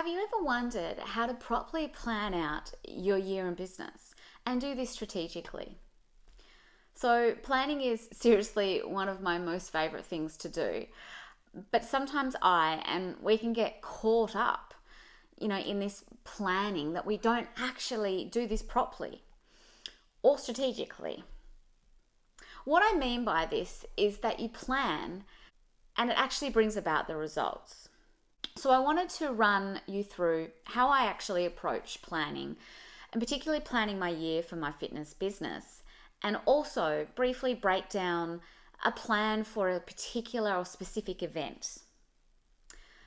Have you ever wondered how to properly plan out your year in business and do this strategically? So, planning is seriously one of my most favorite things to do. But sometimes we can get caught up, in this planning that we don't actually do this properly or strategically. What I mean by this is that you plan and it actually brings about the results. So I wanted to run you through how I actually approach planning, and particularly planning my year for my fitness business, and also briefly break down a plan for a particular or specific event.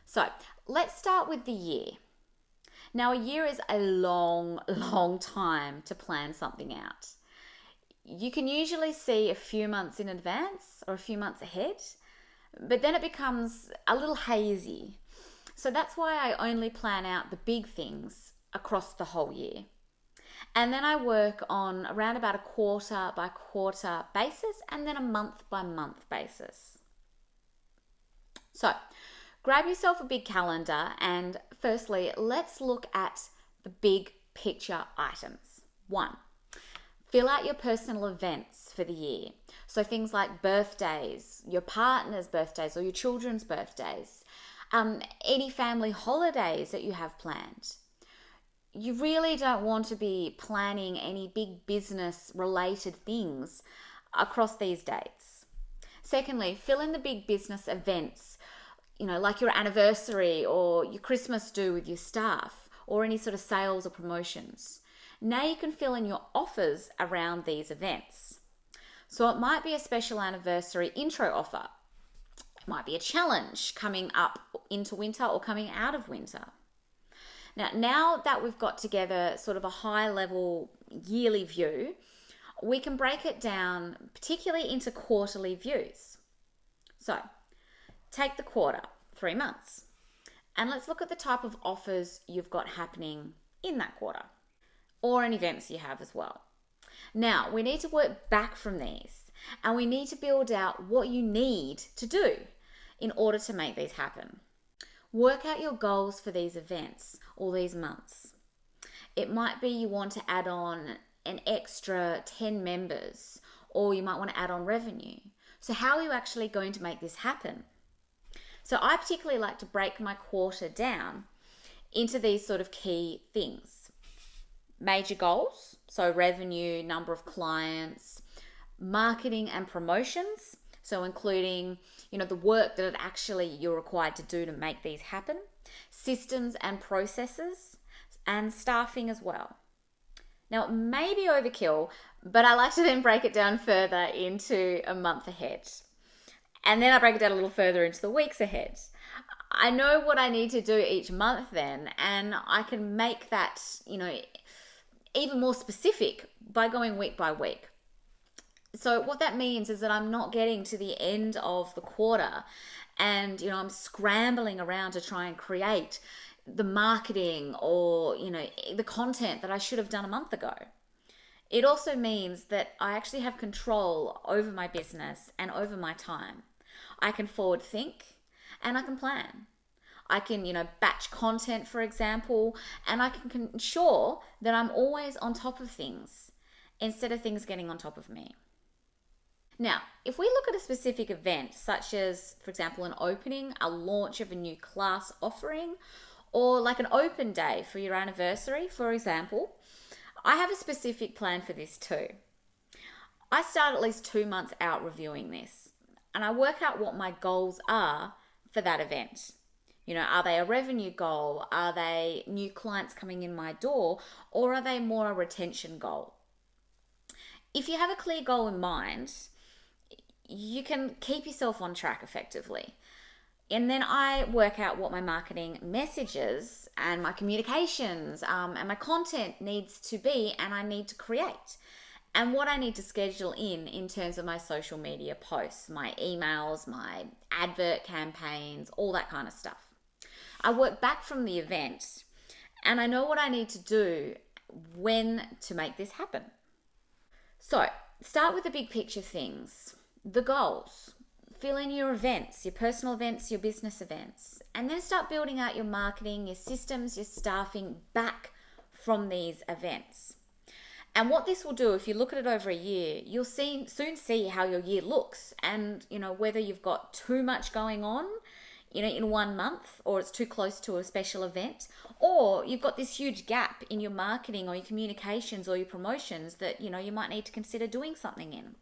So let's start with the year. Now, a year is a long, long time to plan something out. You can usually see a few months in advance or a few months ahead, but then it becomes a little hazy. So that's why I only plan out the big things across the whole year. And then I work on around about a quarter by quarter basis and then a month by month basis. So grab yourself a big calendar and firstly, let's look at the big picture items. 1, fill out your personal events for the year. So things like birthdays, your partner's birthdays or your children's birthdays, any family holidays that you have planned. You really don't want to be planning any big business related things across these dates. Secondly, fill in the big business events, like your anniversary or your Christmas do with your staff or any sort of sales or promotions. Now you can fill in your offers around these events. So it might be a special anniversary intro offer. It might be a challenge coming up into winter or coming out of winter. Now that we've got together sort of a high level yearly view, we can break it down particularly into quarterly views. So take the quarter, 3 months, and let's look at the type of offers you've got happening in that quarter or any events you have as well. Now we need to work back from these and we need to build out what you need to do in order to make these happen. Work out your goals for these events or these months. It might be you want to add on an extra 10 members, or you might want to add on revenue. So how are you actually going to make this happen? So I particularly like to break my quarter down into these sort of key things. Major goals, so revenue, number of clients, marketing and promotions, so including, the work that you're required to do to make these happen, systems and processes, and staffing as well. Now, it may be overkill, but I like to then break it down further into a month ahead. And then I break it down a little further into the weeks ahead. I know what I need to do each month then, and I can make that, even more specific by going week by week. So what that means is that I'm not getting to the end of the quarter and, I'm scrambling around to try and create the marketing or, the content that I should have done a month ago. It also means that I actually have control over my business and over my time. I can forward think and I can plan. I can, batch content, for example, and I can ensure that I'm always on top of things instead of things getting on top of me. Now, if we look at a specific event, such as, for example, an opening, a launch of a new class offering, or like an open day for your anniversary, for example, I have a specific plan for this too. I start at least 2 months out reviewing this, and I work out what my goals are for that event. Are they a revenue goal? Are they new clients coming in my door? Or are they more a retention goal? If you have a clear goal in mind, you can keep yourself on track effectively. And then I work out what my marketing messages and my communications and my content needs to be and I need to create. And what I need to schedule in terms of my social media posts, my emails, my advert campaigns, all that kind of stuff. I work back from the event and I know what I need to do when to make this happen. So start with the big picture things, the goals. fill in your events, your personal events, your business events, and then start building out your marketing, your systems, your staffing back from these events. And what this will do, if you look at it over a year, you'll soon see how your year looks, and whether you've got too much going on in 1 month, or it's too close to a special event, or you've got this huge gap in your marketing or your communications or your promotions that you might need to consider doing something in.